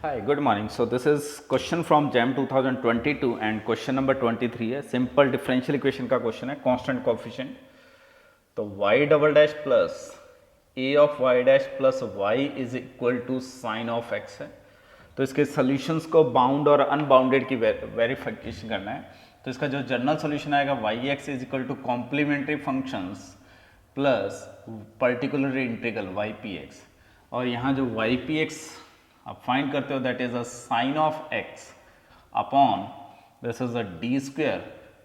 Hi, good morning. So this is question from JAM 2022 and question number 23 है simple differential equation का question है constant coefficient. तो y double dash plus a of y dash plus y is equal to sine of x है। तो इसके solutions को bound और unbounded की वेरिफिकेशन करना है। तो इसका जो जनरल सॉल्यूशन आएगा y(x) is equal to complementary functions plus particular integral ypx, और यहाँ जो ypx आप फाइंड करते हो that is a sine of x upon this is a D square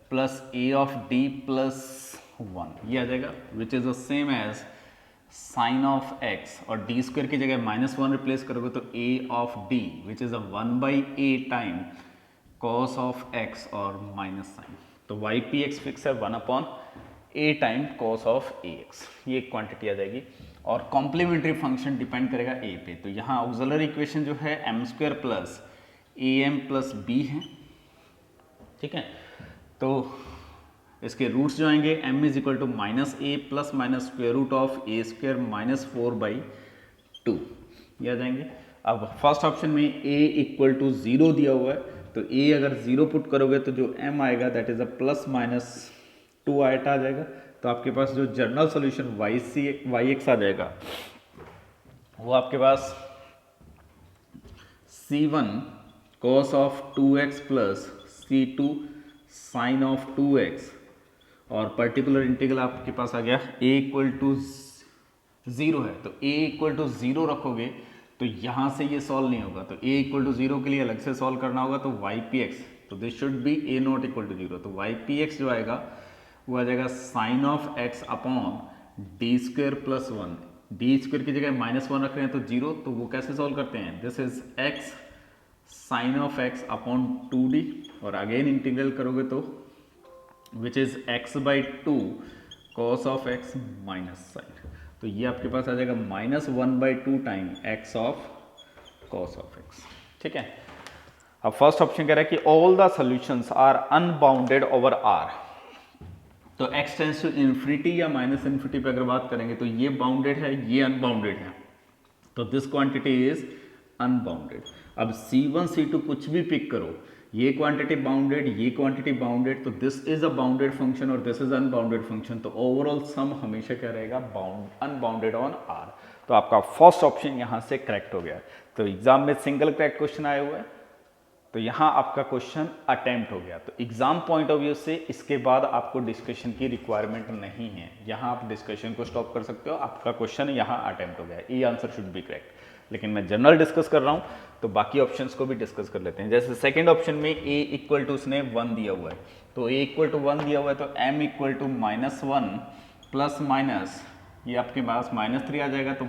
plus a of D plus 1, ये आ जाएगा which is the same as sine of x, और डी स्क्वेयर की जगह -1 रिप्लेस करोगे तो a of d which is a 1/a time cos of x और minus sine. तो ypx फिक्स है 1/a time cos of ax, ये एक क्वांटिटी आ जाएगी। और कॉम्प्लीमेंट्री फंक्शन डिपेंड करेगा a पे। तो यहाँ ऑक्सिलरी इक्वेशन जो है m² plus am plus b है, ठीक है। तो इसके रूट्स जो आएंगे m is equal to -a plus minus square root of a² minus 4/2, ये आ जाएंगे। अब फर्स्ट ऑप्शन में a इक्वल टू 0 दिया हुआ है, तो a अगर 0 पुट करोगे तो जो m आएगा that is a plus minus 2 iota आ जाएगा। तो आपके पास जो जनरल सॉल्यूशन yx आ जाएगा वो आपके पास c1 cos of 2x plus c2 sine of 2x, और पर्टिकुलर इंटीग्रल आपके पास आ गया a इक्वल टू 0 है। तो a इक्वल टू 0 रखोगे तो यहाँ से ये सॉल्व नहीं होगा, तो a इक्वल टू 0 के लिए अलग से सॉल्व करना होगा। तो ypx, तो this should be a not equal to 0, तो ypx जो आएगा वो आ जाएगा sine of x upon D square plus 1, D square की जगह -1 रख रहे हैं तो 0, तो वो कैसे सॉल्व करते हैं, this is x sine of x upon 2d, और अगेन इंटीग्रल करोगे तो which is x/2 cos of x minus sine. तो ये आपके पास आ जाएगा -1/2 time x of cos of x, ठीक है। अब फर्स्ट ऑप्शन कह रहा है कि all the solutions are unbounded over r। तो x टेंस टू इन्फिनिटी या माइनस इन्फिनिटी पे अगर बात करेंगे तो ये बाउंडेड है, ये अनबाउंडेड है, तो दिस क्वांटिटी इज अनबाउंडेड। अब c1 c2 कुछ भी पिक करो, ये क्वांटिटी बाउंडेड, ये क्वांटिटी बाउंडेड, तो this is a bounded function और दिस इज अनबाउंडेड फंक्शन। तो ओवरऑल सम हमेशा क्या रहेगा, अनबाउंडेड ऑन r। तो आपका फर्स्ट ऑप्शन यहाँ से करेक्ट हो गया। तो एग्जाम में सिंगल करेक्ट क्वेश्चन आया हुआ है, तो यहाँ आपका क्वेश्चन अटेम्प्ट हो गया। तो एग्जाम पॉइंट ऑफ व्यू से इसके बाद आपको डिस्कशन की रिक्वायरमेंट नहीं है, यहाँ आप डिस्कशन को स्टॉप कर सकते हो, आपका क्वेश्चन यहाँ अटेम्प्ट हो गया, ये आंसर शुड बी करेक्ट। लेकिन मैं जनरल डिस्कस कर रहा हूँ तो बाकी ऑप्शंस को भी डिस्कस कर लेते हैं। जैसे सेकेंड ऑप्शन में a इक्वल टू उसने 1 दिया हुआ है, तो a इक्वल टू 1 दिया हुआ है तो m equal to -1 plus minus ये आपके पास -3 आ जाएगा, तो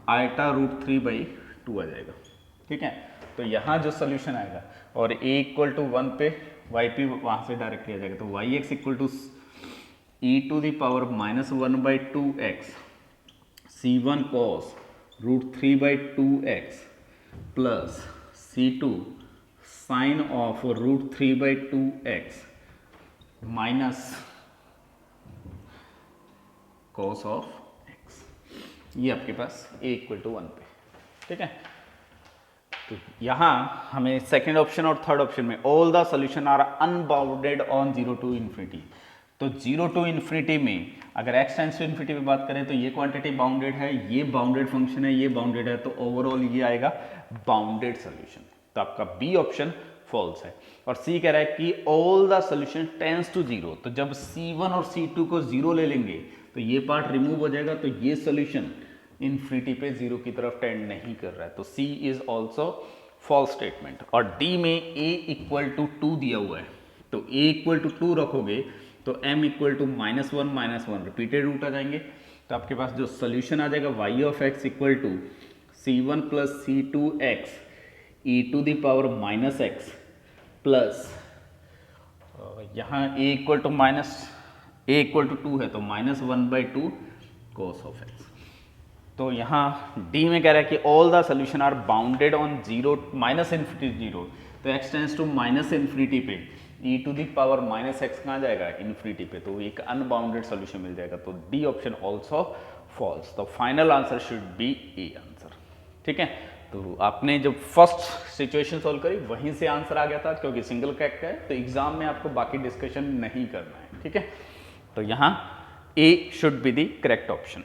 आइटा √3/2 आ जाएगा, ठीक है। तो यहाँ जो सोल्यूशन आएगा और a इक्वल टू 1 पे yp वहाँ से डायरेक्टली आ जाएगा, तो yx equal to e⁻1/2x c1 cos √3/2x plus c2 sine of √3/2x minus cos of x, ये आपके पास a इक्वल टू 1 पे, ठीक है। तो यहाँ हमें सेकेंड ऑप्शन और थर्ड ऑप्शन में all the solution are unbounded on 0 to infinity. तो 0 टू इन्फिनिटी में अगर x टेंस टू इन्फिनिटी में बात करें तो ये क्वांटिटी बाउंडेड है, ये बाउंडेड फंक्शन है, ये बाउंडेड है, तो ओवरऑल ये आएगा बाउंडेड सॉल्यूशन। तो आपका बी ऑप्शन फॉल्स है। और सी कह रहा है कि all the solution tends to 0, तो जब c1 और c2 को 0 ले लेंगे तो ये पार्ट रिमूव हो जाएगा, तो ये सॉल्यूशन इन्फिनिटी पे 0 की तरफ टेंड नहीं कर रहा है, तो C is also false statement. और D में a इक्वल टू 2 दिया हुआ है, तो a इक्वल टू 2 रखोगे तो m equal to -1 repeated root आ जाएंगे, तो आपके पास जो सोल्यूशन आ जाएगा y of x equal to c1 plus c2x e⁻⁻x plus यहाँ a इक्वल टू 2 है तो -1/2 cos ऑफ x। तो यहाँ D में कह रहा है कि all the solution are bounded on 0 -infinity 0, तो x टेंस टू -इन्फिनिटी पे e⁻⁻x कहाँ जाएगा, इन्फिनिटी पे, तो एक अनबाउंडेड सोल्यूशन मिल जाएगा। तो D ऑप्शन ऑल्सो फॉल्स। तो final answer should be A answer, ठीक है। तो आपने जब फर्स्ट सिचुएशन सॉल्व करी वहीं से आंसर आ गया था, क्योंकि सिंगल करेक्ट है तो एग्जाम में आपको बाकी डिस्कशन नहीं करना है, ठीक है। तो यहाँ A should be the correct option.